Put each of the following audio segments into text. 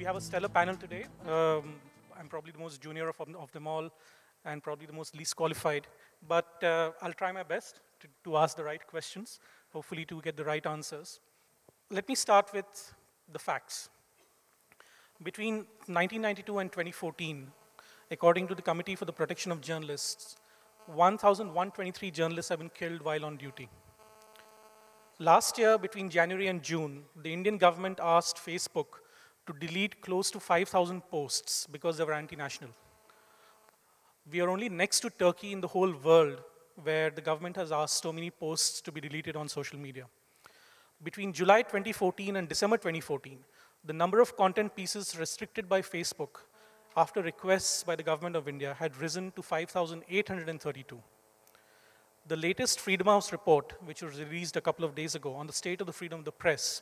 have a stellar panel today. I'm probably the most junior of them all and probably the most least qualified. But I'll try my best to ask the right questions, hopefully to get the right answers. Let me start with the facts. Between 1992 and 2014, according to the Committee for the Protection of Journalists, 1,123 journalists have been killed while on duty. Last year, between January and June, the Indian government asked Facebook to delete close to 5,000 posts because they were anti-national. We are only next to Turkey in the whole world where the government has asked so many posts to be deleted on social media. Between July 2014 and December 2014, the number of content pieces restricted by Facebook after requests by the government of India had risen to 5,832. The latest Freedom House report, which was released a couple of days ago on the state of the freedom of the press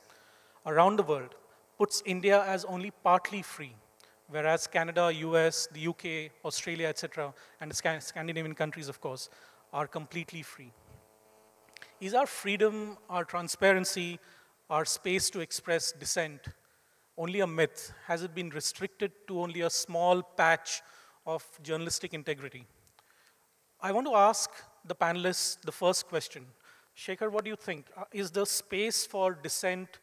around the world, puts India as only partly free, whereas Canada, US, the UK, Australia, etc., and the Scandinavian countries, of course, are completely free. Is our freedom, our transparency, our space to express dissent only a myth? Has it been restricted to only a small patch of journalistic integrity? I want to ask the panelists the first question. Shekhar, what do you think? Is the space for dissent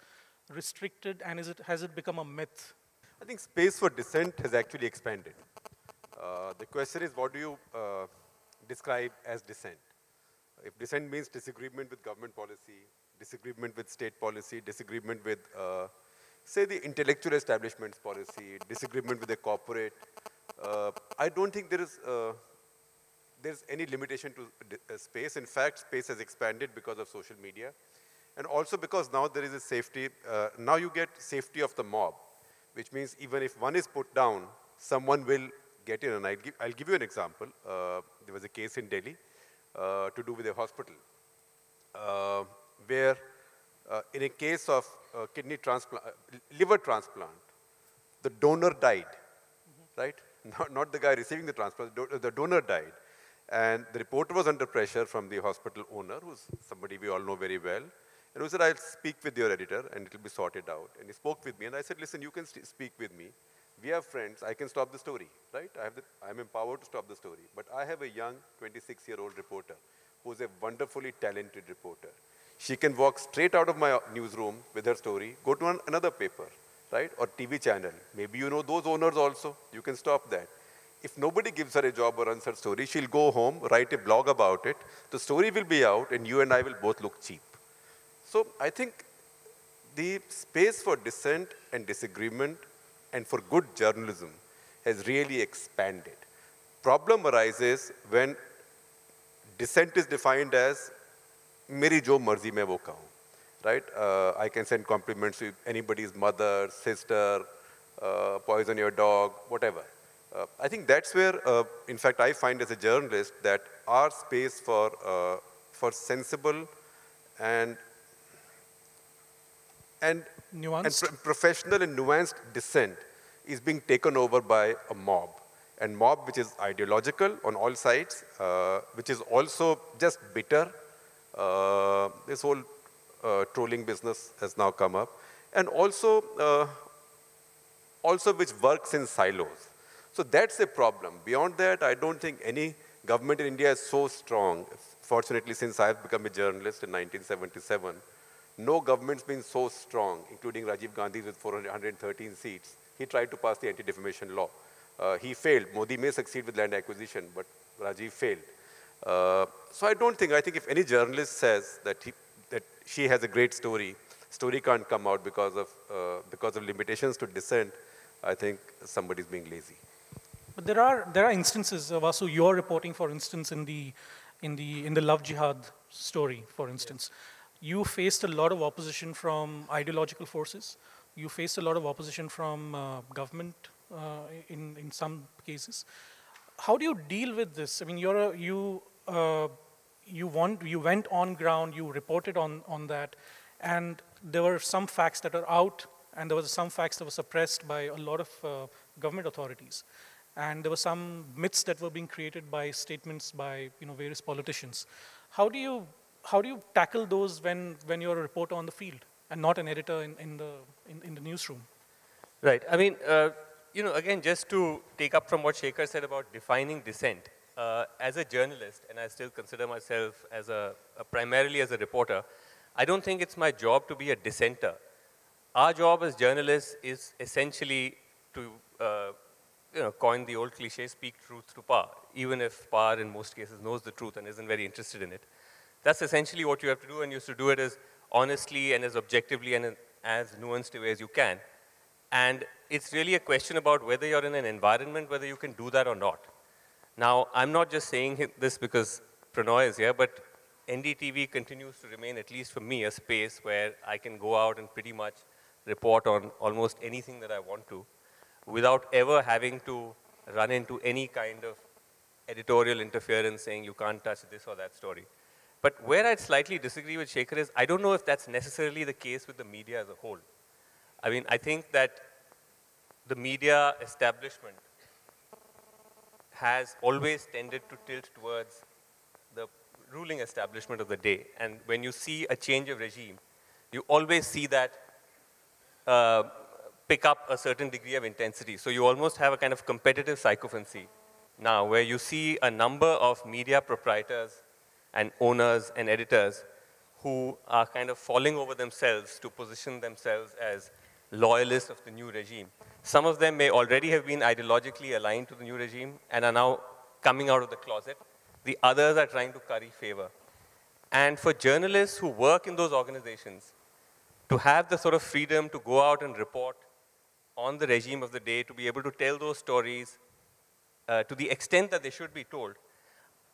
restricted, and has it become a myth? I think space for dissent has actually expanded. The question is, what do you describe as dissent? If dissent means disagreement with government policy, disagreement with state policy, disagreement with, say, the intellectual establishment's policy, disagreement with the corporate, I don't think there's any limitation to space. In fact, space has expanded because of social media. And also because now there is a safety, now you get safety of the mob, which means even if one is put down, someone will get in. And I'll give you an example. There was a case in Delhi to do with a hospital where in a case of kidney transplant, liver transplant, the donor died, right? Not the guy receiving the transplant, the donor died. And the reporter was under pressure from the hospital owner, who's somebody we all know very well. And he said, I'll speak with your editor and it'll be sorted out. And he spoke with me and I said, listen, you can speak with me. We have friends, I can stop the story, right? I'm empowered to stop the story. But I have a young 26-year-old reporter who's a wonderfully talented reporter. She can walk straight out of my newsroom with her story, go to another paper, right? Or TV channel. Maybe you know those owners also. You can stop that. If nobody gives her a job or runs her story, she'll go home, write a blog about it. The story will be out and you and I will both look cheap. So I think the space for dissent and disagreement and for good journalism has really expanded. Problem arises when dissent is defined as meri jo marzi mein wo kahun, right? I can send compliments to anybody's mother, sister, poison your dog, whatever. I think that's where, in fact, I find as a journalist that our space for sensible and professional and nuanced dissent is being taken over by a mob. And mob which is ideological on all sides, which is also just bitter. This whole trolling business has now come up. And also which works in silos. So that's a problem. Beyond that, I don't think any government in India is so strong. Fortunately, since I've become a journalist in 1977, no government's been so strong, including Rajiv Gandhi with 413 seats. He tried to pass the anti-defamation law. He failed. Modi may succeed with land acquisition, but Rajiv failed. So I think if any journalist says that she has a great story can't come out because of limitations to dissent, I think somebody's being lazy. But there are instances, Vasu, you're reporting, for instance, in the Love Jihad story, for instance. You faced a lot of opposition from ideological forces. You faced a lot of opposition from government in some cases. How do you deal with this? I mean, you went on ground, you reported on that, and there were some facts that are out, and there were some facts that were suppressed by a lot of government authorities. And there were some myths that were being created by statements by various politicians. How do you tackle those when you're a reporter on the field and not an editor in the newsroom? Right. I mean, you know, again, just to take up from what Shekhar said about defining dissent, as a journalist, and I still consider myself as primarily as a reporter, I don't think it's my job to be a dissenter. Our job as journalists is essentially to, you know, coin the old cliche, speak truth to power, even if power in most cases knows the truth and isn't very interested in it. That's essentially what you have to do, and you have to do it as honestly and as objectively and in as nuanced a way as you can. And it's really a question about whether you're in an environment, whether you can do that or not. Now, I'm not just saying this because Pranoy is here, but NDTV continues to remain, at least for me, a space where I can go out and pretty much report on almost anything that I want to without ever having to run into any kind of editorial interference saying you can't touch this or that story. But where I'd slightly disagree with Shekhar is I don't know if that's necessarily the case with the media as a whole. I mean, I think that the media establishment has always tended to tilt towards the ruling establishment of the day. And when you see a change of regime, you always see that pick up a certain degree of intensity. So you almost have a kind of competitive sycophancy now where you see a number of media proprietors and owners and editors who are kind of falling over themselves to position themselves as loyalists of the new regime. Some of them may already have been ideologically aligned to the new regime and are now coming out of the closet. The others are trying to curry favor. And for journalists who work in those organizations, to have the sort of freedom to go out and report on the regime of the day, to be able to tell those stories to the extent that they should be told,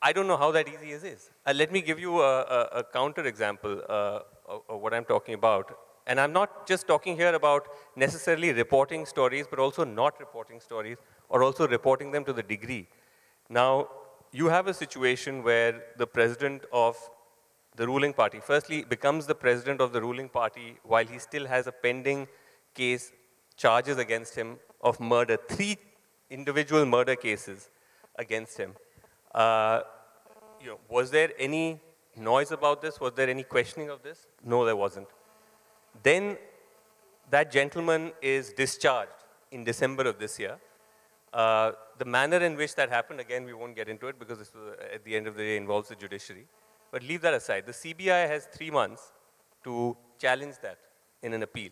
I don't know how that easy is. Let me give you a counter example of what I'm talking about. And I'm not just talking here about necessarily reporting stories, but also not reporting stories, or also reporting them to the degree. Now, you have a situation where the president of the ruling party, firstly, becomes the president of the ruling party while he still has a pending case, charges against him of murder, 3 individual murder cases against him. You know, was there any noise about this? Was there any questioning of this? No, there wasn't. Then that gentleman is discharged in December of this year. The manner in which that happened, again, we won't get into it because this was, at the end of the day involves the judiciary. But leave that aside. The CBI has 3 months to challenge that in an appeal.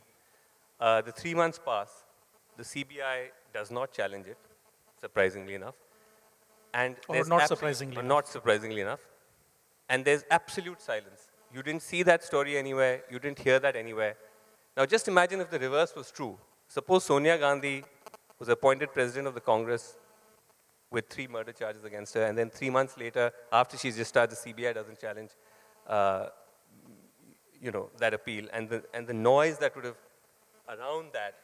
The 3 months pass. The CBI does not challenge it, surprisingly enough. And or not surprisingly enough. Not surprisingly enough. And there's absolute silence. You didn't see that story anywhere. You didn't hear that anywhere. Now just imagine if the reverse was true. Suppose Sonia Gandhi was appointed president of the Congress with 3 murder charges against her, and then 3 months later, after she's discharged, the CBI doesn't challenge, you know, that appeal. And the noise that would have around that,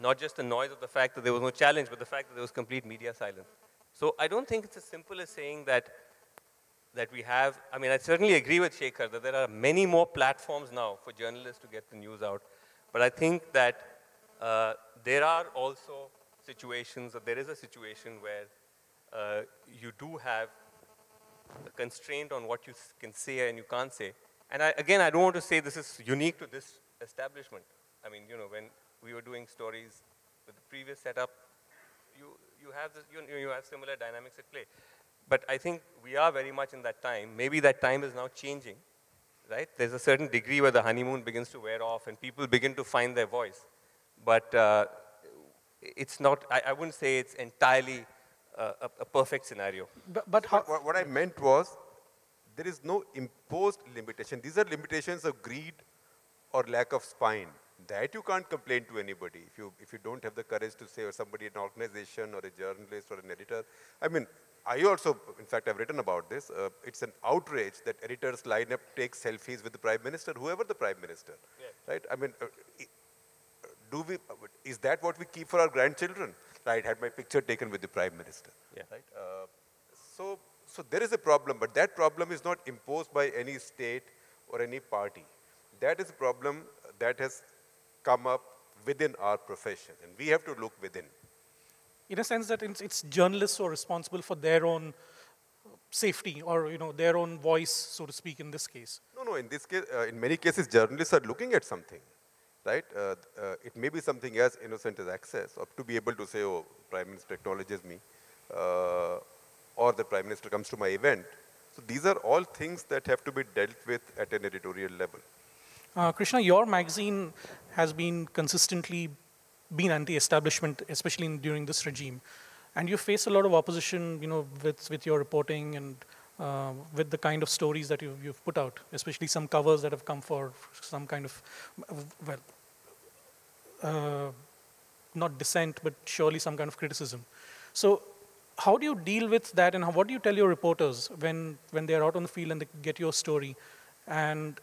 not just the noise of the fact that there was no challenge, but the fact that there was complete media silence. So I don't think it's as simple as saying that we have, I mean, I certainly agree with Shekhar that there are many more platforms now for journalists to get the news out. But I think that there are also situations, or there is a situation where you do have a constraint on what you can say and you can't say. And again, I don't want to say this is unique to this establishment. I mean, you know, when we were doing stories with the previous setup, you have similar dynamics at play. But I think we are very much in that time. Maybe that time is now changing, right? There's a certain degree where the honeymoon begins to wear off and people begin to find their voice. But it's not, I wouldn't say it's entirely a perfect scenario. But how, What I meant was, there is no imposed limitation. These are limitations of greed or lack of spine. That you can't complain to anybody if you don't have the courage to say, or somebody in an organization or a journalist or an editor. I mean, I also, in fact, I've written about this. It's an outrage that editors line up, take selfies with the Prime Minister, whoever the Prime Minister, right? I mean, is that what we keep for our grandchildren? Right, had my picture taken with the Prime Minister, right? So there is a problem, but that problem is not imposed by any state or any party. That is a problem that has come up within our profession, and we have to look within. in a sense that it's journalists who are responsible for their own safety or, you know, their own voice, so to speak, in this case? No, in this case, in many cases, journalists are looking at something, right? It may be something as innocent as access, or to be able to say, oh, Prime Minister acknowledges me, or the Prime Minister comes to my event. So these are all things that have to be dealt with at an editorial level. Krishna, your magazine has been consistently been anti-establishment, especially during this regime, and you face a lot of opposition, with your reporting and with the kind of stories that you've put out, especially some covers that have come for some kind of, well, not dissent, but surely some kind of criticism. So how do you deal with that, and what do you tell your reporters when they're out on the field and they get your story, and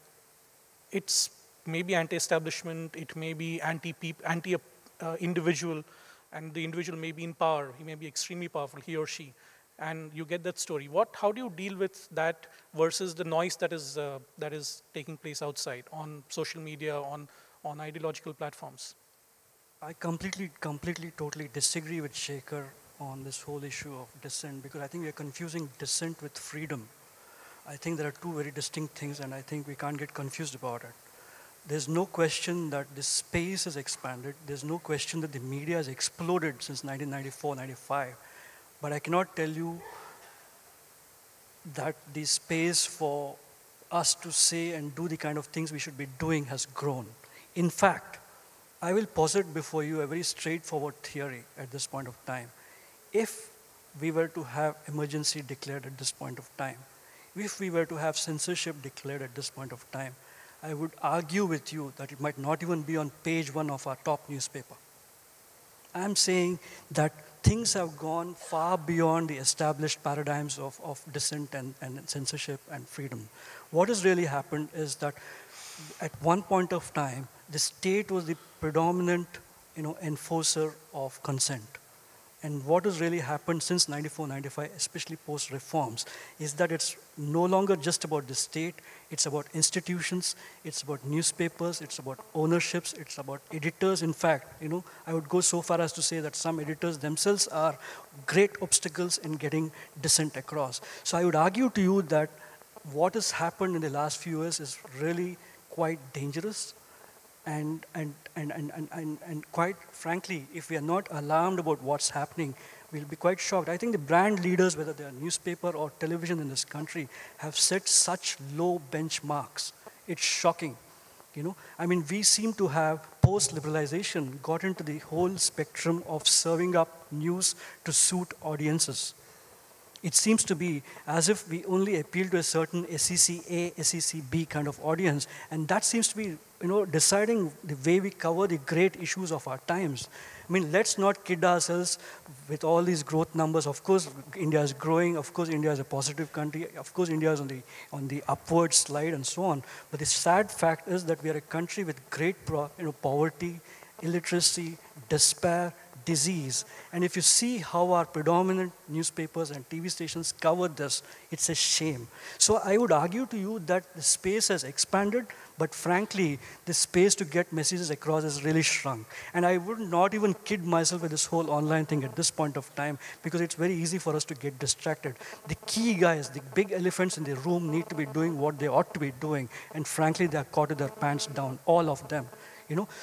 it's maybe anti-establishment, it may be anti-individual, and the individual may be in power, he may be extremely powerful, he or she, and you get that story. How do you deal with that versus the noise that is taking place outside on social media, on ideological platforms? I completely, totally disagree with Shekhar on this whole issue of dissent, because I think we are confusing dissent with freedom. I think there are two very distinct things, and I think we can't get confused about it. There's no question that the space has expanded. There's no question that the media has exploded since 1994, 95. But I cannot tell you that the space for us to say and do the kind of things we should be doing has grown. In fact, I will posit before you a very straightforward theory at this point of time. If we were to have emergency declared at this point of time, if we were to have censorship declared at this point of time, I would argue with you that it might not even be on page 1 of our top newspaper. I'm saying that things have gone far beyond the established paradigms of dissent and censorship and freedom. What has really happened is that at one point of time, the state was the predominant enforcer of consent. And what has really happened since 94, 95, especially post-reforms, is that it's no longer just about the state, it's about institutions, it's about newspapers, it's about ownerships, it's about editors. In fact, I would go so far as to say that some editors themselves are great obstacles in getting dissent across. So I would argue to you that what has happened in the last few years is really quite dangerous. And quite frankly, if we are not alarmed about what's happening, we'll be quite shocked. I think the brand leaders, whether they're newspaper or television in this country, have set such low benchmarks. It's shocking. I mean, we seem to have, post-liberalization, got into the whole spectrum of serving up news to suit audiences. It seems to be as if we only appeal to a certain SEC A, SEC B kind of audience, and that seems to be, deciding the way we cover the great issues of our times. I mean, let's not kid ourselves with all these growth numbers. Of course, India is growing. Of course, India is a positive country. Of course, India is on the upward slide and so on. But the sad fact is that we are a country with great poverty, illiteracy, despair, disease. And if you see how our predominant newspapers and TV stations cover this, it's a shame. So I would argue to you that the space has expanded, but frankly, the space to get messages across has really shrunk. And I would not even kid myself with this whole online thing at this point of time, because it's very easy for us to get distracted. The key guys, the big elephants in the room, need to be doing what they ought to be doing. And frankly, they are caught with their pants down, all of them.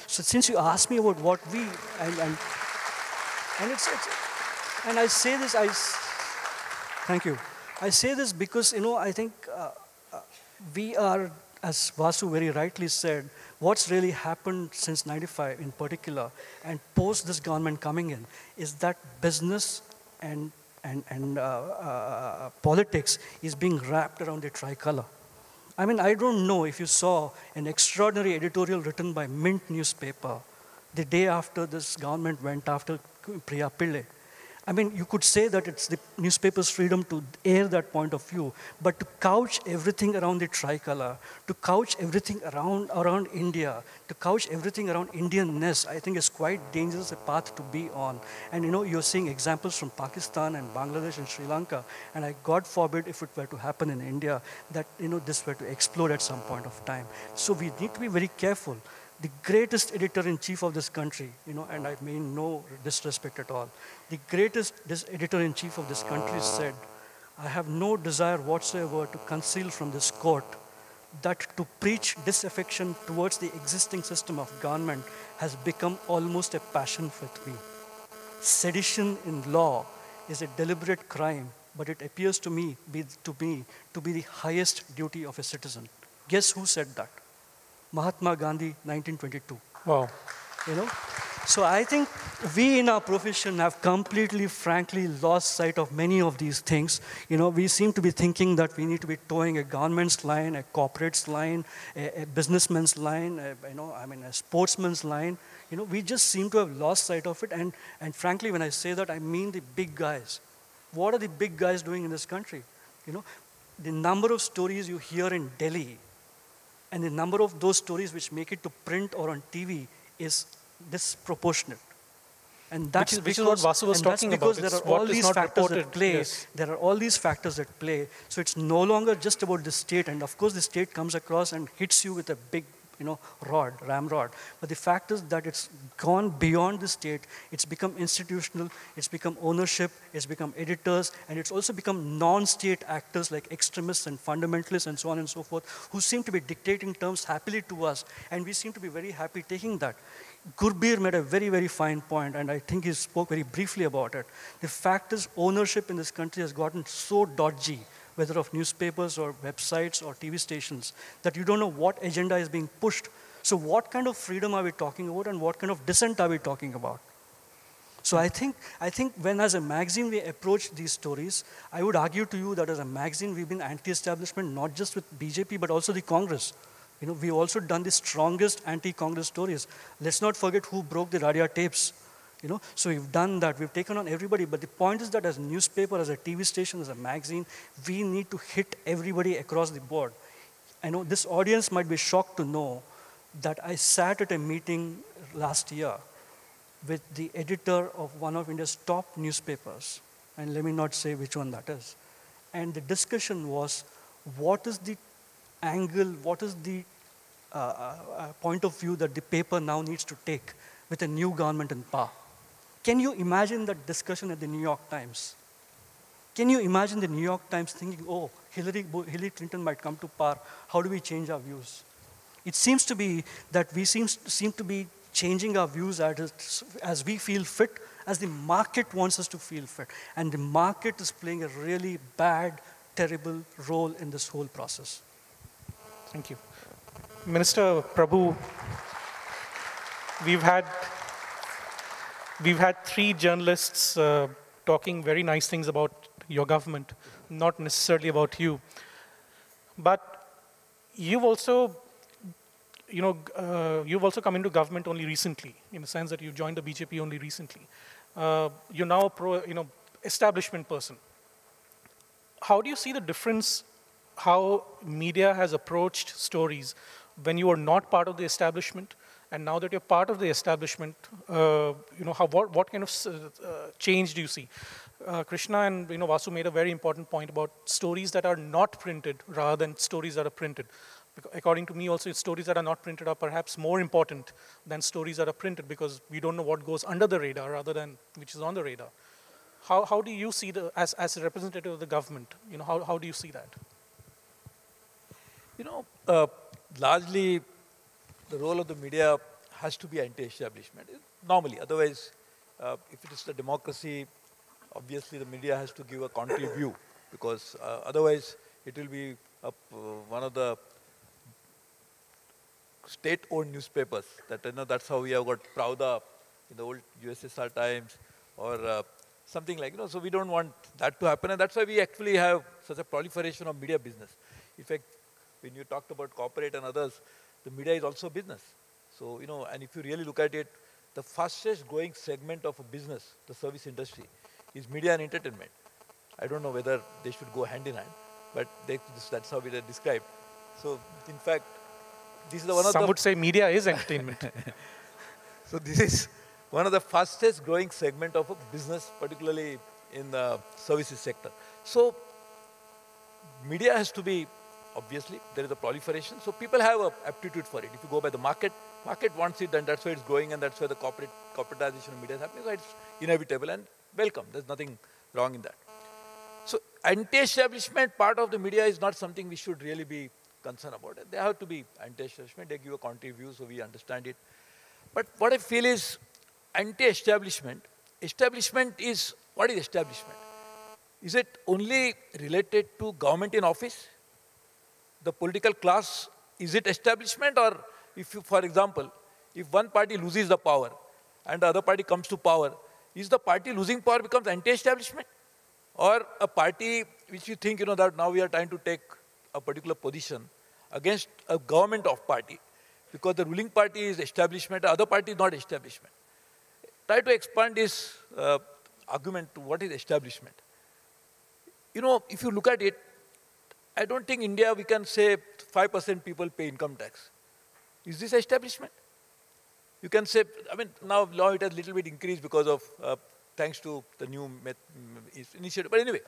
So since you asked me about what we, and I say this, thank you. I say this because, I think we are, as Vasu very rightly said, what's really happened since 95 in particular, and post this government coming in, is that business and politics is being wrapped around the tricolor. I mean, I don't know if you saw an extraordinary editorial written by Mint newspaper the day after this government went after Priya Pillai. I mean, you could say that it's the newspaper's freedom to air that point of view, but to couch everything around the tricolor, to couch everything around India, to couch everything around Indianness, I think is quite dangerous a path to be on. And you're seeing examples from Pakistan and Bangladesh and Sri Lanka, and God forbid if it were to happen in India, that this were to explode at some point of time. So we need to be very careful. The greatest editor-in-chief of this country, and I mean no disrespect at all, the greatest editor-in-chief of this country said, I have no desire whatsoever to conceal from this court that to preach disaffection towards the existing system of government has become almost a passion with me. Sedition in law is a deliberate crime, but it appears to me to be the highest duty of a citizen. Guess who said that? Mahatma Gandhi, 1922. Wow. You know? So I think we in our profession have completely, frankly, lost sight of many of these things. You know, we seem to be thinking that we need to be towing a government's line, a corporate's line, a businessman's line, a sportsman's line. You know, we just seem to have lost sight of it. And frankly, when I say that, I mean the big guys. What are the big guys doing in this country? You know, the number of stories you hear in Delhi and the number of those stories which make it to print or on TV is disproportionate. And that's which is what Vasu was talking about. There are all these factors at play. Yes. There are all these factors at play. So it's no longer just about the state. And of course, the state comes across and hits you with a big, ramrod. But the fact is that it's gone beyond the state. It's become institutional. It's become ownership. It's become editors. And it's also become non-state actors like extremists and fundamentalists and so on and so forth, who seem to be dictating terms happily to us. And we seem to be very happy taking that. Gurbir made a very, very fine point, and I think he spoke very briefly about it. The fact is, ownership in this country has gotten so dodgy, whether of newspapers or websites or TV stations, that you don't know what agenda is being pushed. So what kind of freedom are we talking about, and what kind of dissent are we talking about? So I think when as a magazine we approach these stories, I would argue to you that as a magazine we've been anti-establishment, not just with BJP, but also the Congress. You know, we've also done the strongest anti-Congress stories. Let's not forget who broke the Radia tapes. You know, so we've done that. We've taken on everybody. But the point is that as a newspaper, as a TV station, as a magazine, we need to hit everybody across the board. I know this audience might be shocked to know that I sat at a meeting last year with the editor of one of India's top newspapers. And let me not say which one that is. And the discussion was, what is the angle, what is the point of view that the paper now needs to take with a new government in power? Can you imagine that discussion at the New York Times? Can you imagine the New York Times thinking, oh, Hillary Clinton might come to power, how do we change our views? It seems to be that we seem to be changing our views as we feel fit, as the market wants us to feel fit. And the market is playing a really bad, terrible role in this whole process. Thank you. Minister Prabhu, we've had three journalists talking very nice things about your government, not necessarily about you. But you've also, you've also come into government only recently, in the sense that you joined the BJP only recently. You're now a establishment person. How do you see the difference, how media has approached stories when you are not part of the establishment, and now that you're part of the establishment, what kind of change do you see? Krishna and Vasu made a very important point about stories that are not printed rather than stories that are printed. According to me also, stories that are not printed are perhaps more important than stories that are printed, because we don't know what goes under the radar rather than which is on the radar. How do you see, as a representative of the government, how do you see that? Largely, the role of the media has to be anti-establishment, normally. Otherwise, if it is a democracy, obviously the media has to give a contrary view, because otherwise it will be one of the state-owned newspapers. That's how we have got Pravda in the old USSR times, or something like, so we don't want that to happen, and that's why we actually have such a proliferation of media business. In fact, when you talked about corporate and others, the media is also business. So, and if you really look at it, the fastest growing segment of a business, the service industry, is media and entertainment. I don't know whether they should go hand in hand, but that's how it is described. So, in fact, this is one of the... Some would say media is entertainment. So, this is one of the fastest growing segment of a business, particularly in the services sector. So, media has to be, obviously, there is a proliferation. So, people have an aptitude for it. If you go by the market wants it, then that's why it's growing, and that's why the corporatization of media is happening. So, it's inevitable and welcome. There's nothing wrong in that. So, anti-establishment part of the media is not something we should really be concerned about it. They have to be anti-establishment. They give a contrary view, so we understand it. But what I feel is anti-establishment. Establishment is, what is establishment? Is it only related to government in office? The political class, is it establishment? Or if you, for example, if one party loses the power and the other party comes to power, is the party losing power becomes anti-establishment? Or a party which you think, that now we are trying to take a particular position against a government of party because the ruling party is establishment, the other party is not establishment. Try to expand this argument to what is establishment. If you look at it, I don't think India, we can say 5% people pay income tax. Is this establishment? You can say, now it has little bit increased because of, thanks to the new initiative. But anyway,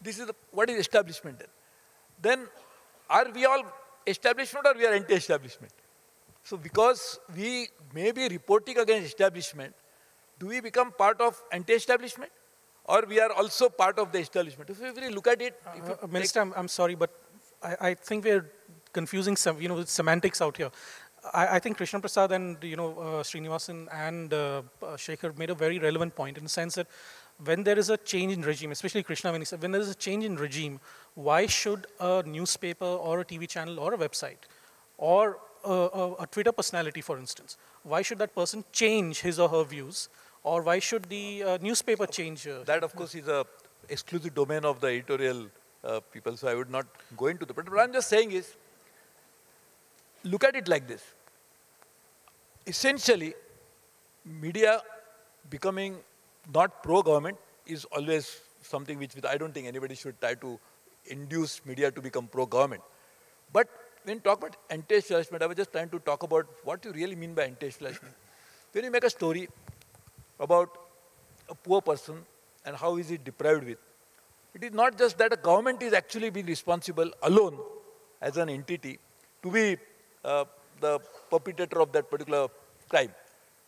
this is what is establishment then? Then are we all establishment or we are anti-establishment? So because we may be reporting against establishment, do we become part of anti-establishment? Or we are also part of the establishment? If you really look at it... Minister, I'm sorry, but I think we're confusing some, semantics out here. I think Krishna Prasad and, Srinivasan and Shekhar made a very relevant point in the sense that when there is a change in regime, especially Krishna, when he said, when there is a change in regime, why should a newspaper or a TV channel or a website or a Twitter personality, for instance, why should that person change his or her views? Or why should the newspaper change? That, of course, is a exclusive domain of the editorial people, so I would not go into that. But what I'm just saying is, look at it like this. Essentially, media becoming not pro-government is always something which I don't think anybody should try to induce media to become pro-government. But when you talk about anti-establishment, I was just trying to talk about what you really mean by anti-establishment. When you make a story about a poor person and how is he deprived with, it is not just that a government is actually being responsible alone as an entity to be the perpetrator of that particular crime.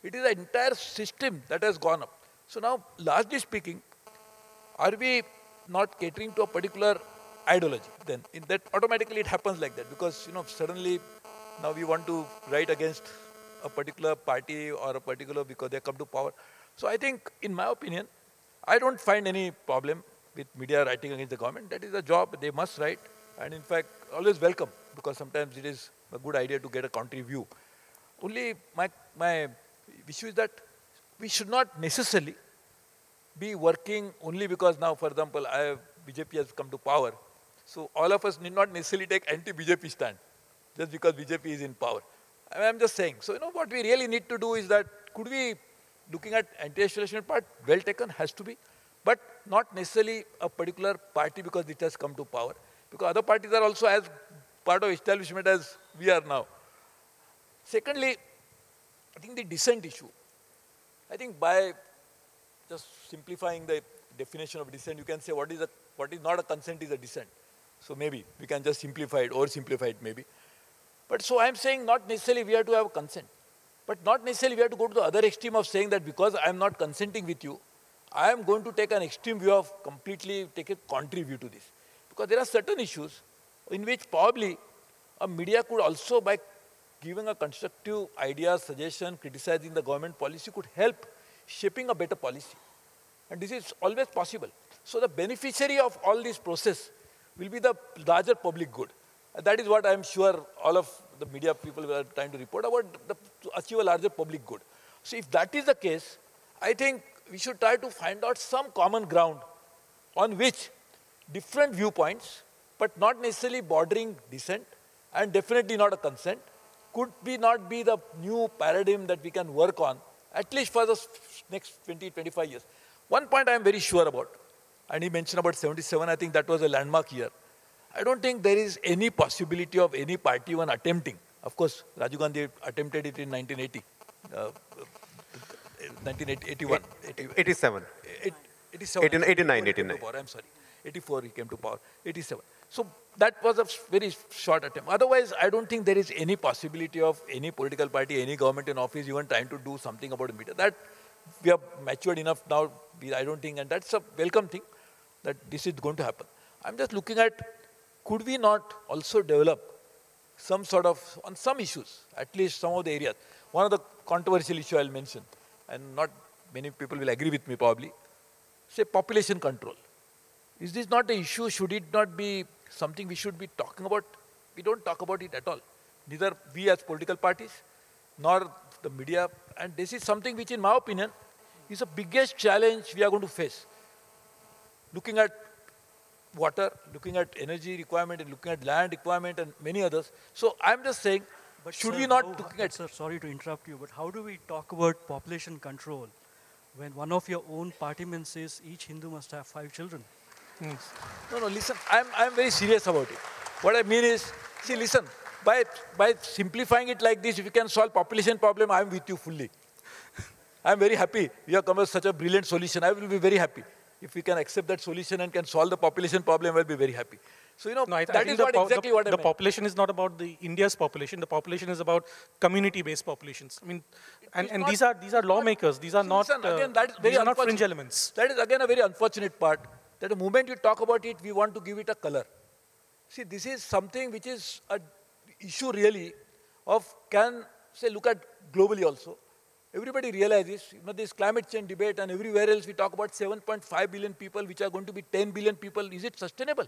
It is an entire system that has gone up. So now, largely speaking, are we not catering to a particular ideology? Then in that automatically it happens like that because suddenly now we want to write against a particular party or a particular because they come to power. So I think, in my opinion, I don't find any problem with media writing against the government. That is a job they must write, and in fact, always welcome because sometimes it is a good idea to get a contrary view. Only my issue is that we should not necessarily be working only because now, for example, BJP has come to power. So all of us need not necessarily take anti-BJP stand just because BJP is in power. I'm just saying. So what we really need to do is that could we, looking at anti-establishment part, well taken, has to be, but not necessarily a particular party because it has come to power. Because other parties are also as part of establishment as we are now. Secondly, I think the dissent issue. I think by just simplifying the definition of dissent, you can say what is not a consent is a dissent. So maybe we can just simplify it, oversimplify it maybe. But so I'm saying not necessarily we have to have consent, but not necessarily we have to go to the other extreme of saying that because I'm not consenting with you, I am going to take an extreme view of completely take a contrary view to this. Because there are certain issues in which probably a media could also, by giving a constructive idea, suggestion, criticizing the government policy, could help shaping a better policy. And this is always possible. So the beneficiary of all this process will be the larger public good. And that is what I'm sure all of the media people are trying to report about, to achieve a larger public good. So if that is the case, I think we should try to find out some common ground on which different viewpoints, but not necessarily bordering dissent, and definitely not a consent, could not be the new paradigm that we can work on, at least for the next 20, 25 years. One point I am very sure about, and he mentioned about 77, I think that was a landmark year. I don't think there is any possibility of any party even attempting. Of course, Rajiv Gandhi attempted it in 1980, 1981. 87. 87. 89. I'm sorry. 84 he came to power. 87. So that was a very short attempt. Otherwise, I don't think there is any possibility of any political party, any government in office even trying to do something about the media. That we are matured enough now, I don't think, and that's a welcome thing that this is going to happen. I'm just looking at, could we not also develop some sort of, on some issues, at least some of the areas. One of the controversial issues I'll mention, and not many people will agree with me probably, say population control. Is this not an issue? Should it not be something we should be talking about? We don't talk about it at all. Neither we as political parties, nor the media. And this is something which, in my opinion, is the biggest challenge we are going to face. Looking at water, looking at energy requirement, and looking at land requirement, and many others. So I'm just saying, But should sir, we not looking at... Sir, sorry to interrupt you, but how do we talk about population control when one of your own partymen says each Hindu must have 5 children? No, listen, I'm very serious about it. What I mean is, see, listen, by simplifying it like this, if you can solve population problem, I'm with you fully. I'm very happy. You have come up with such a brilliant solution. I will be very happy. If we can accept that solution and can solve the population problem, I'll be very happy. So, you know, No, that is what exactly what I the meant. population is not about the India's population. The population is about community-based populations. I mean, and these are lawmakers. These are not Listen, again, that is very these are not unfortunate. fringe elements. That is again a very unfortunate part, that the moment you talk about it, we want to give it a color. See, this is something which is an issue really of, say, look at globally also. Everybody realizes, you know, this climate change debate and everywhere else we talk about 7.5 billion people, which are going to be 10 billion people. Is it sustainable?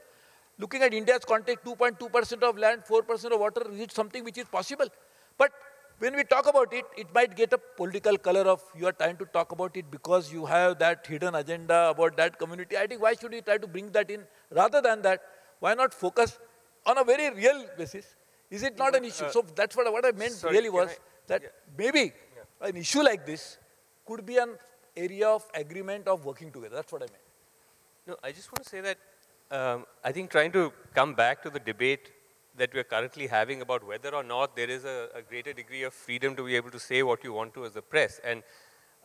Looking at India's context, 2.2% of land, 4% of water, is it something which is possible? But when we talk about it, it might get a political color of you are trying to talk about it because you have that hidden agenda about that community. I think why should we try to bring that in? Rather than that, why not focus on a very real basis? Is it not an issue? So that's what I meant really was that maybe an issue like this could be an area of agreement of working together. That's what I meant. No, I just want to say that I think trying to come back to the debate that we're currently having about whether or not there is a greater degree of freedom to be able to say what you want to as a press. And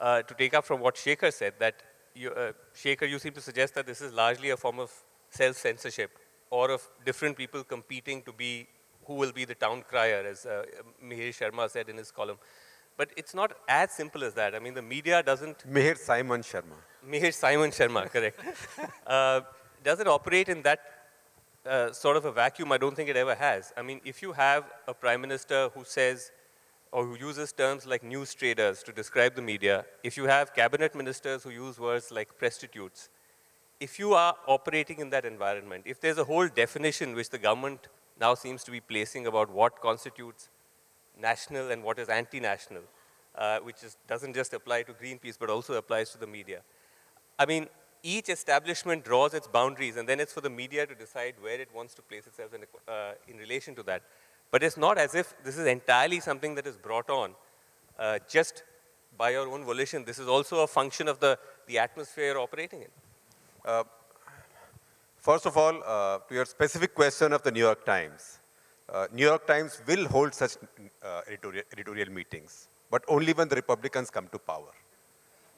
to take up from what Shekhar said, that Shekhar, you seem to suggest that this is largely a form of self-censorship or of different people competing to be who will be the town crier, as Mihir Sharma said in his column. But it's not as simple as that. I mean, the media doesn't... Mihir Simon Sharma. Mihir Simon Sharma, correct. Doesn't operate in that sort of a vacuum. I don't think it ever has. I mean, if you have a prime minister who says, or who uses terms like news traders to describe the media, if you have cabinet ministers who use words like prostitutes, if you are operating in that environment, if there's a whole definition which the government now seems to be placing about what constitutes national and what is anti-national, which doesn't just apply to Greenpeace, but also applies to the media. I mean, each establishment draws its boundaries, and then it's for the media to decide where it wants to place itself in relation to that. But it's not as if this is entirely something that is brought on just by your own volition. This is also a function of the atmosphere you're operating in. First of all, to your specific question of the New York Times, New York Times will hold such editorial meetings, but only when the Republicans come to power,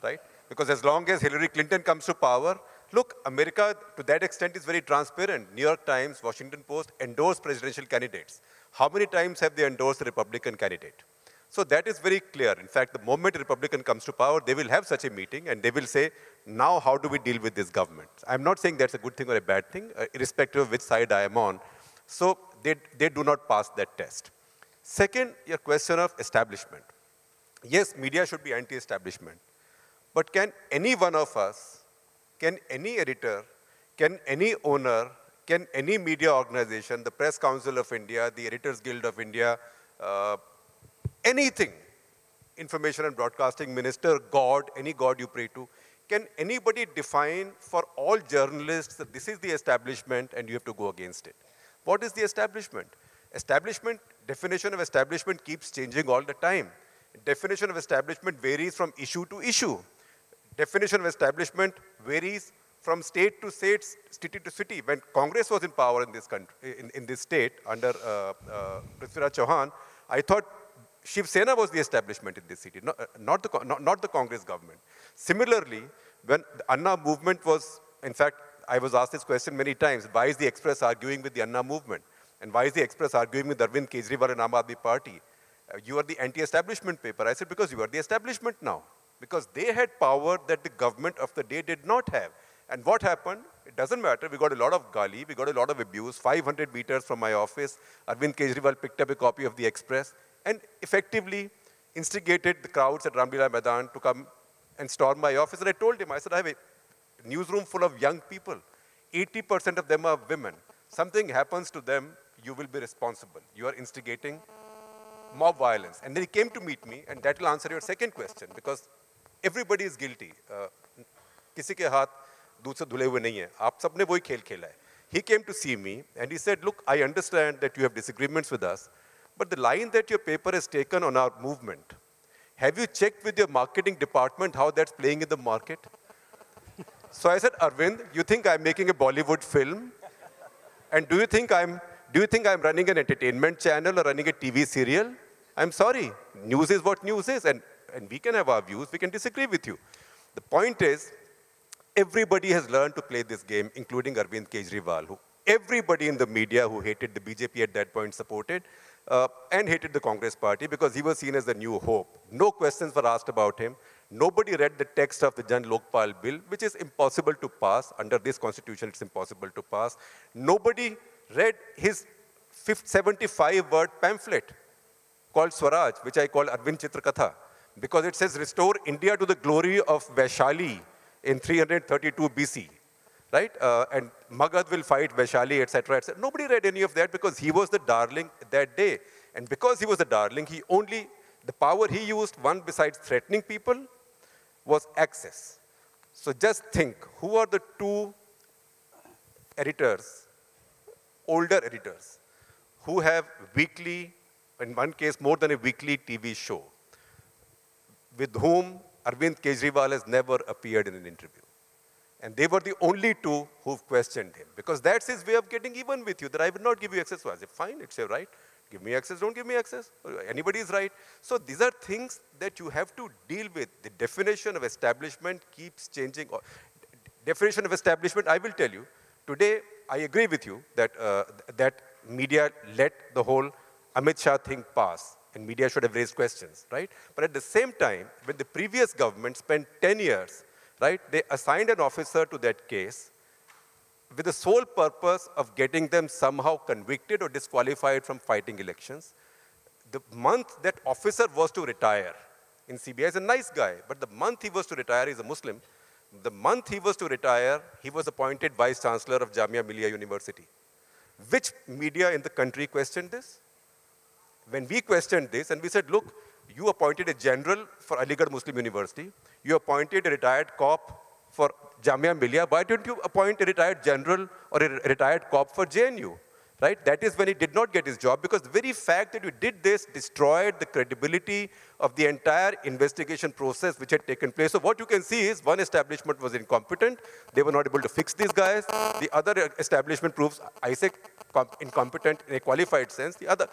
right? Because as long as Hillary Clinton comes to power, look, America to that extent is very transparent. New York Times, Washington Post endorse presidential candidates. How many times have they endorsed a Republican candidate? So that is very clear. In fact, the moment a Republican comes to power, they will have such a meeting and they will say, now how do we deal with this government? I'm not saying that's a good thing or a bad thing, irrespective of which side I am on. So they do not pass that test. Second, your question of establishment. Yes, media should be anti-establishment. But can any one of us, can any editor, can any owner, can any media organization, the Press Council of India, the Editors Guild of India, anything, information and broadcasting minister, God, any God you pray to, can anybody define for all journalists that this is the establishment and you have to go against it? What is the establishment? Establishment, definition of establishment keeps changing all the time. Definition of establishment varies from issue to issue. Definition of establishment varies from state to state, city to city. When Congress was in power in this country, in this state under Prithviraj Chauhan, I thought Shiv Sena was the establishment in this city, not the Congress government. Similarly, when the Anna movement was, in fact, I was asked this question many times, why is the Express arguing with the Anna movement? And why is the Express arguing with Arvind Kejriwal and Aam Aadmi Party? You are the anti-establishment paper. I said, because you are the establishment now. Because they had power that the government of the day did not have. And what happened? It doesn't matter. We got a lot of gali, we got a lot of abuse. 500 meters from my office, Arvind Kejriwal picked up a copy of the Express and effectively instigated the crowds at Ramlila Maidan to come and storm my office. And I told him, I said, I have a newsroom full of young people. 80% of them are women. Something happens to them, you will be responsible. You are instigating mob violence. And then he came to meet me, and that will answer your second question, because everybody is guilty. किसी के हाथ दूध से धुले हुए नहीं है. आप सबने वही खेल खेला है. He came to see me, and he said, look, I understand that you have disagreements with us, but the line that your paper has taken on our movement, have you checked with your marketing department how that's playing in the market? So I said, Arvind, you think I'm making a Bollywood film? And do you think I'm running an entertainment channel or running a TV serial? I'm sorry. News is what news is. And we can have our views. We can disagree with you. The point is, everybody has learned to play this game, including Arvind Kejriwal, who everybody in the media who hated the BJP at that point supported and hated the Congress party because he was seen as the new hope. No questions were asked about him. Nobody read the text of the Jan Lokpal bill, which is impossible to pass. Under this constitution, it's impossible to pass. Nobody read his 75-word pamphlet called Swaraj, which I call Arvind Chitrakatha, because it says, restore India to the glory of Vaishali in 332 BC, right? And Magad will fight Vaishali, etc., etc. Nobody read any of that because he was the darling that day. And because he was the darling, the power he used, one besides threatening people, was access. So just think, who are the two editors, older editors, who have weekly, in one case more than a weekly TV show, with whom Arvind Kejriwal has never appeared in an interview. And they were the only two who questioned him, because that's his way of getting even with you, that I will not give you access. So I said, fine, it's your right. Give me access, don't give me access. Anybody is right. So these are things that you have to deal with. The definition of establishment keeps changing. Definition of establishment, I will tell you, today I agree with you that, that media let the whole Amit Shah thing pass, and media should have raised questions, right? But at the same time, when the previous government spent 10 years, right, they assigned an officer to that case with the sole purpose of getting them somehow convicted or disqualified from fighting elections. The month that officer was to retire in CBI, is a nice guy, but the month he was to retire, he's a Muslim, the month he was to retire, he was appointed Vice Chancellor of Jamia Millia University. Which media in the country questioned this? When we questioned this and we said, look, you appointed a general for Aligarh Muslim University, you appointed a retired cop for Jamia Millia, why don't you appoint a retired general or a retired cop for JNU? Right? That is when he did not get his job, because the very fact that you did this destroyed the credibility of the entire investigation process which had taken place. So what you can see is one establishment was incompetent. They were not able to fix these guys. The other establishment proves ISEC incompetent in a qualified sense. The other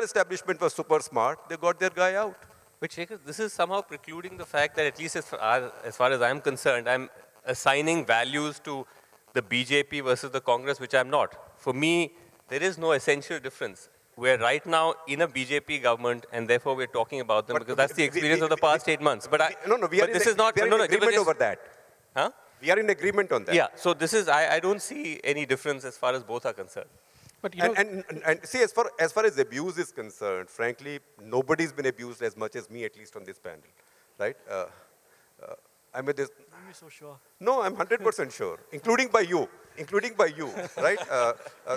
establishment was super smart. They got their guy out. But Shekhar, this is somehow precluding the fact that, at least as far as I'm concerned, I'm assigning values to the BJP versus the Congress, which I'm not. For me, there is no essential difference. We're right now in a BJP government, and therefore we're talking about them, because that's the experience of the past 8 months. But we are in agreement over that. Huh? We are in agreement on that. Yeah, so this is, I don't see any difference as far as both are concerned. But you know, and see, as far as abuse is concerned, frankly, nobody's been abused as much as me, at least on this panel, right? I'm with this. I'm not so sure. No, I'm 100% sure, including by you, right?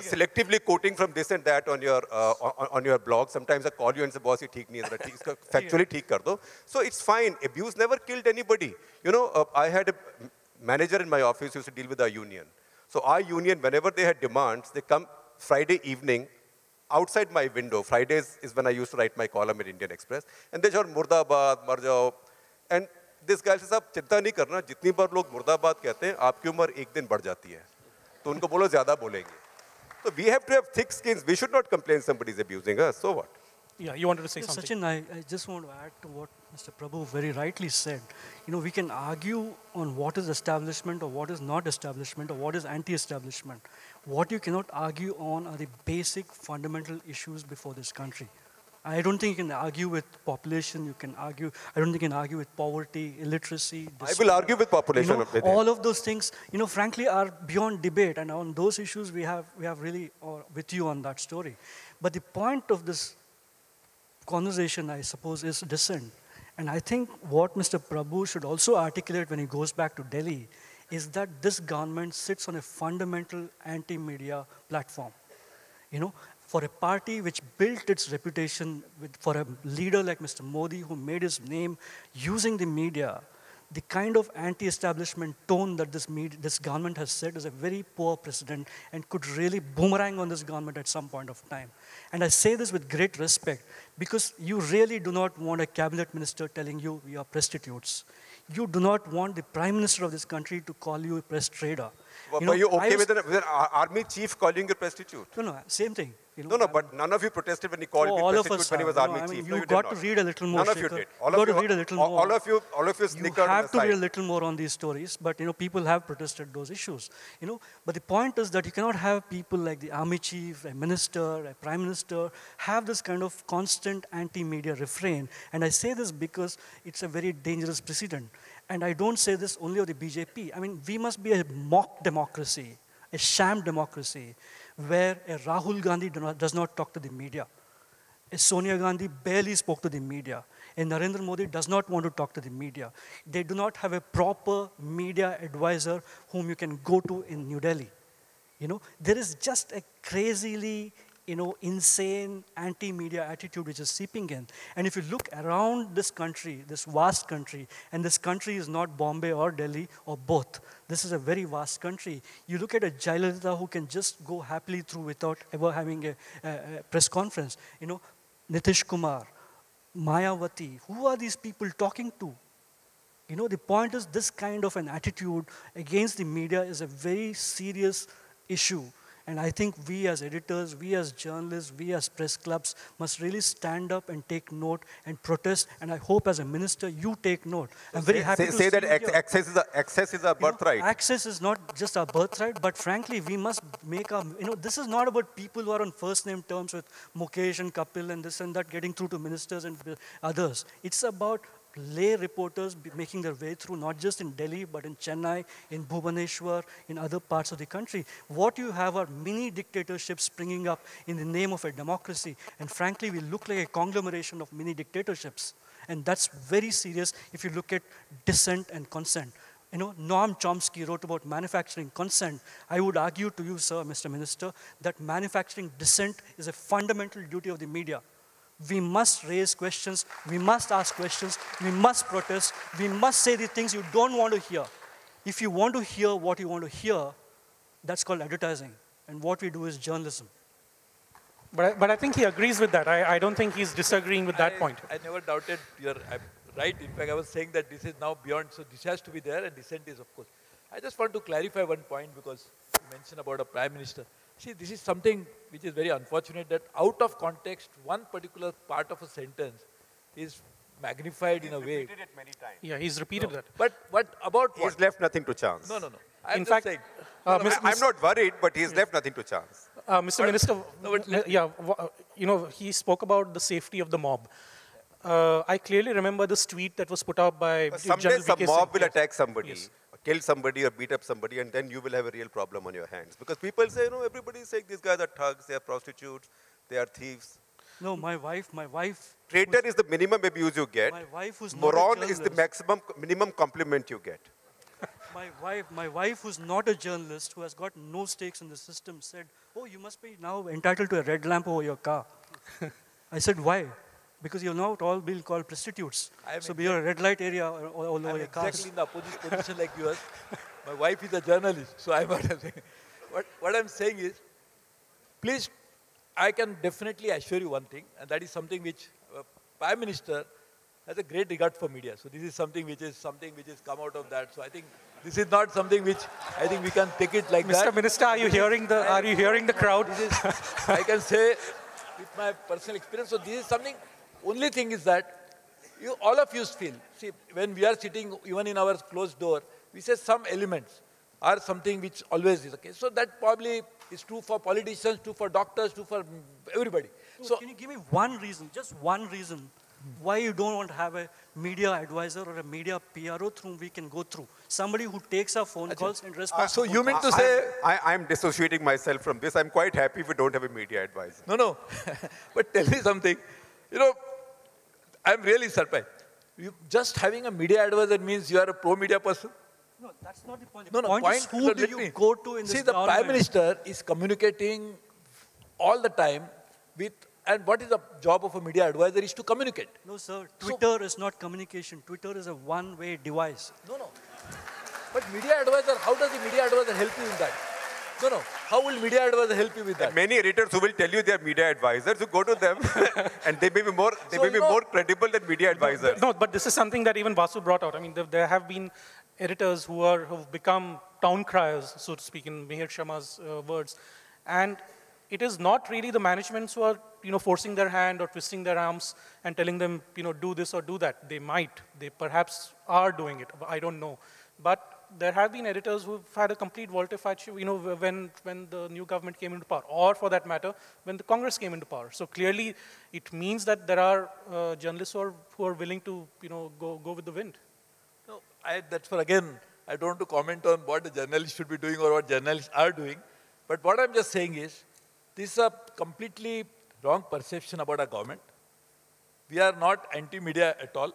Selectively quoting from this and that on your blog. Sometimes I call you and say, boss, ye theek nahi hai, factually theek kar do. So it's fine. Abuse never killed anybody. You know, I had a manager in my office who used to deal with our union. So our union, whenever they had demands, they come Friday evening outside my window. Fridays is when I used to write my column at Indian Express. And they shout, Murdabad, mar jao. And this guy says, आप चिंता नहीं करना, जितनी बार लोग मुर्दाबाद कहते हैं, आपकी उम्र एक दिन बढ़ जाती है. तो उनको बोलो ज़्यादा बोलेंगे. So we have to have thick skins. We should not complain somebody is abusing us. So what? yeah, you wanted to say Yeah, something. Sachin, I just want to add to what Mr. Prabhu very rightly said. You know, we can argue on what is establishment or what is not establishment or what is anti-establishment. What you cannot argue on are the basic fundamental issues before this country. I don't think you can argue with population. I don't think you can argue with poverty, illiteracy. I will argue with population. You know, all of those things, frankly, are beyond debate. And on those issues, we have really with you on that story. But the point of this conversation, I suppose, is dissent. And I think what Mr. Prabhu should also articulate when he goes back to Delhi is that this government sits on a fundamental anti-media platform. For a party which built its reputation for a leader like Mr. Modi, who made his name using the media, the kind of anti-establishment tone that this government has set is a very poor precedent and could really boomerang on this government at some point of time. And I say this with great respect because you really do not want a cabinet minister telling you we are prostitutes. You do not want the prime minister of this country to call you a press trader. But are you okay with an army chief calling you a prostitute? No, same thing. No, but none of you protested when he called me prostitute when he was army chief. You got to read a little more. None of you did. All of you read a little more. All of you snickered on the You have to side. read a little more on these stories, but people have protested those issues. But the point is that you cannot have people like the army chief, a minister, a prime minister, have this kind of constant anti-media refrain. And I say this because it's a very dangerous precedent. And I don't say this only of the BJP. I mean, we must be a mock democracy, a sham democracy, where a Rahul Gandhi does not talk to the media. A Sonia Gandhi barely spoke to the media. A Narendra Modi does not want to talk to the media. They do not have a proper media advisor whom you can go to in New Delhi. There is just a crazily insane anti-media attitude which is seeping in. And if you look around this country, this vast country, and this country is not Bombay or Delhi or both. This is a very vast country. You look at a Jayalalitha who can just go happily through without ever having a press conference. Nitish Kumar, Mayawati, who are these people talking to? The point is this kind of an attitude against the media is a very serious issue. And I think we as editors, we as journalists, we as press clubs must really stand up and take note and protest. And I hope as a minister, you take note. I'm very happy to say that access is a birthright. Access is not just our birthright, but frankly, we must make our, this is not about people who are on first name terms with Mukesh and Kapil and this and that getting through to ministers and others. It's about lay reporters making their way through, not just in Delhi, but in Chennai, in Bhubaneswar, in other parts of the country. What you have are mini dictatorships springing up in the name of a democracy. And frankly, we look like a conglomeration of mini dictatorships. And that's very serious if you look at dissent and consent. Noam Chomsky wrote about manufacturing consent. I would argue to you, sir, Mr. Minister, that manufacturing dissent is a fundamental duty of the media. We must raise questions, we must ask questions, we must protest, we must say the things you don't want to hear. If you want to hear what you want to hear, that's called advertising. And what we do is journalism. But I think he agrees with that. I don't think he's disagreeing with that point. I never doubted I'm right. In fact, I was saying that this is now beyond, so this has to be there and dissent is, of course. I just want to clarify one point because you mentioned about a prime minister. See, this is something which is very unfortunate that out of context, one particular part of a sentence is magnified in a way. He's repeated it many times. Yeah, he's repeated that. But about what? He's left nothing to chance. No. In fact, I'm not worried, but he's left nothing to chance. Mr. Minister, he spoke about the safety of the mob. I clearly remember this tweet that was put out by Someday some mob will Yes. attack somebody. Yes. Kill somebody or beat up somebody, and then you will have a real problem on your hands. Because people say, everybody is saying these guys are thugs, they are prostitutes, they are thieves. No, my wife. Traitor is the minimum abuse you get. My wife who's not a Moron is the journalist. minimum compliment you get. My wife, who's not a journalist, who has got no stakes in the system, said, "Oh, you must be now entitled to a red lamp over your car." I said, "Why?" Because you're not all being called prostitutes. So be a red light area all over your cars. Exactly in the opposite position like yours. My wife is a journalist, so I'm what I'm saying. What I'm saying is, please, I can definitely assure you one thing, and that is something which Prime Minister has a great regard for media. So this is something which has come out of that. So I think this is not something which I think we can take it like that. Mr. Minister, are you hearing the crowd? This is, I can say with my personal experience. So this is something. Only thing is that all of you feel. See, when we are sitting even in our closed door, we say some elements. are something which always is the case. So that probably is true for politicians, true for doctors, true for everybody. So can you give me one reason, just one reason, why you don't want to have a media advisor or a media PRO through whom we can go through? Somebody who takes our phone calls and responds. so you mean to say... I'm dissociating myself from this. I'm quite happy if we don't have a media advisor. No. But tell me something. You know, I'm really surprised. Just having a media advisor means you are a pro-media person? No, that's not the point. No, The point is who do you go to in this See, the government? Prime Minister is communicating all the time with, and what is the job of a media advisor is to communicate. No, sir. Twitter is not communication. Twitter is a one-way device. No. But media advisor, how does the media advisor help you in that? No. How will media advisor help you with that? Many editors who will tell you they are media advisors, you go to them and they may be more, more credible than media advisors. No, but this is something that even Vasu brought out. I mean, there have been editors who've become town criers, so to speak, in Mihir Sharma's words. And it is not really the managements who are, forcing their hand or twisting their arms and telling them, do this or do that. They might. They perhaps are doing it. I don't know. But there have been editors who've had a complete volte-face, when the new government came into power, or for that matter, when the Congress came into power. So clearly, it means that there are journalists who are willing to, go with the wind. No, that's for, again, I don't want to comment on what the journalists should be doing or what journalists are doing. But what I'm just saying is, this is a completely wrong perception about our government. We are not anti-media at all.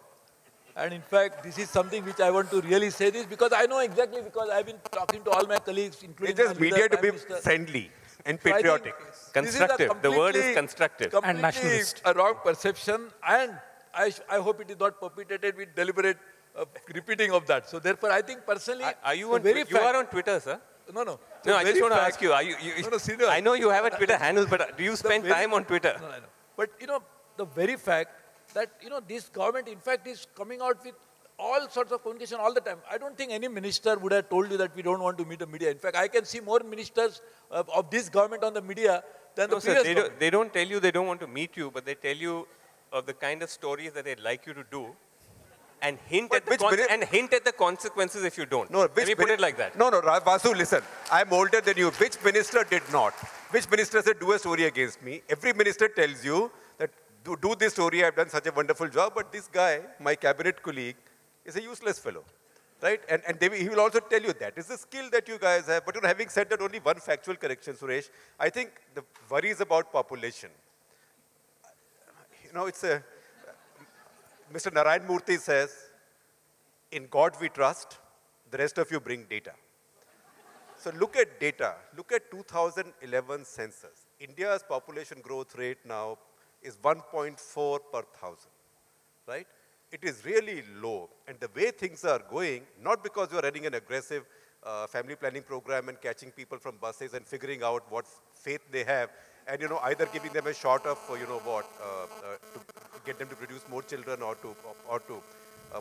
And in fact, this is something which I want to really say this because I know exactly, because I've been talking to all my colleagues, including It's just media to be friendly and patriotic. Constructive. The word is constructive. And nationalist. A wrong perception, and I hope it is not perpetrated with deliberate repeating of that. So therefore, I think personally, are you on? You are on Twitter, sir. No. No, I just want to ask you. Are you? Senior. I know you have a Twitter handle, but do you spend time on Twitter? No, I know. But the very fact that this government, in fact, is coming out with all sorts of communication all the time. I don't think any minister would have told you that we don't want to meet the media. In fact, I can see more ministers of this government on the media than the previous government. They don't tell you they don't want to meet you, but they tell you of the kind of stories that they'd like you to do, and hint at the consequences if you don't. No, Let me put it like that. No, Vasu, listen. I'm older than you. Which minister did not? Which minister said, do a story against me? Every minister tells you that, do this story, I've done such a wonderful job, but this guy, my cabinet colleague, is a useless fellow, right? And he will also tell you that is the skill that you guys have. But having said that, only one factual correction, Suresh. I think the worry is about population. It's a... Mr. Narayan Murthy says, in God we trust, the rest of you bring data. So look at data. Look at 2011 census. India's population growth rate now is 1.4 per thousand, right? It is really low. And the way things are going, not because you are running an aggressive family planning program and catching people from buses and figuring out what faith they have, and either giving them a shot of, to get them to produce more children or to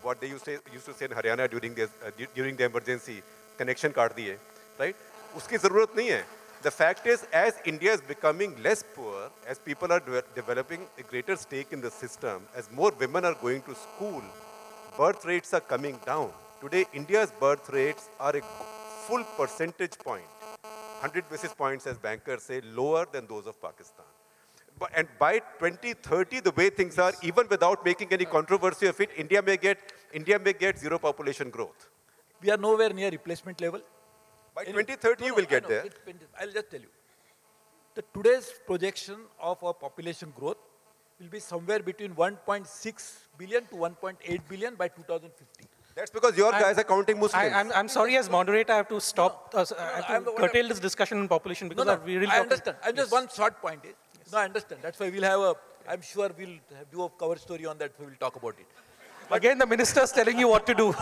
what they used to say in Haryana during the emergency, connection kaat diye, right? Uski zarurat nahi hai. The fact is, as India is becoming less poor, as people are developing a greater stake in the system, as more women are going to school, birth rates are coming down. Today, India's birth rates are a full percentage point, 100 basis points, as bankers say, lower than those of Pakistan. And by 2030, the way things are, even without making any controversy of it, India may get zero population growth. We are nowhere near replacement level. By 2030, you will get there. I'll just tell you. Today's projection of our population growth will be somewhere between 1.6 billion to 1.8 billion by 2050. That's because your guys are counting Muslims. I'm sorry, as moderator, I have to stop, curtail this discussion on population because we really I understand. I'm just one short point is. Yes. No, I understand. That's why we'll have I'm sure we'll do a cover story on that, so we'll talk about it. But again, the minister's telling you what to do.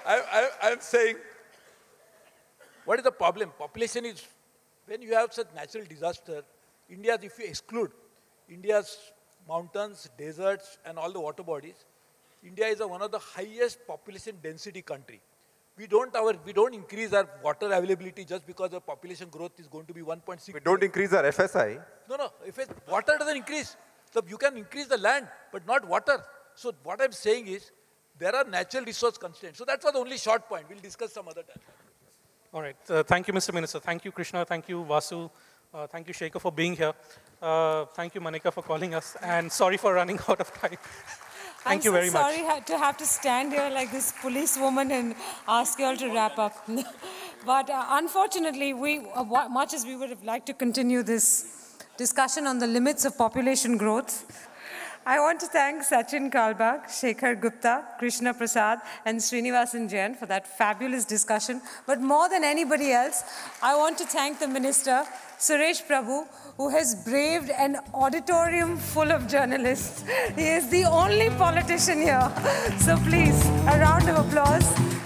I'm saying, what is the problem? Population is, when you have such natural disaster, India, if you exclude India's mountains, deserts, and all the water bodies, India is one of the highest population density country. We don't increase our water availability just because the population growth is going to be 1.6. We don't increase our FSI. No. Water doesn't increase. So you can increase the land, but not water. So what I'm saying is, there are natural resource constraints. So that was the only short point. We'll discuss some other time. All right. Thank you, Mr. Minister. Thank you, Krishna. Thank you, Vasu. Thank you, Shekhar, for being here. Thank you, Manika, for calling us. And sorry for running out of time. Thank you very much. I'm so sorry to have to stand here like this policewoman and ask you all to wrap up. But unfortunately, much as we would have liked to continue this discussion on the limits of population growth, I want to thank Sachin Kalbag, Shekhar Gupta, Krishna Prasad, and Srinivasan Jain for that fabulous discussion. But more than anybody else, I want to thank the Minister, Suresh Prabhu, who has braved an auditorium full of journalists. He is the only politician here. So please, a round of applause.